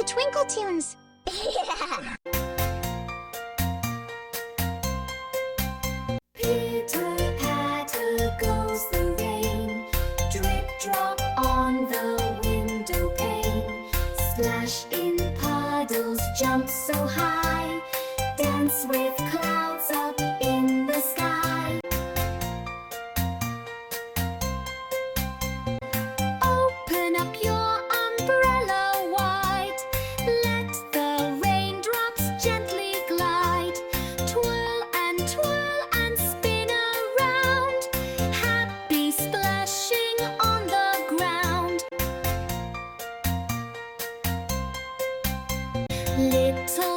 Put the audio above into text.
to Twinkle Toons. Pitter patter goes the rain, drip drop on the window pane. Splash in puddles, jump so high, dance with clouds up in the sky. Open up your umbrella wide, let the raindrops gently glide. Twirl and spin around, happy splashing on the ground. Little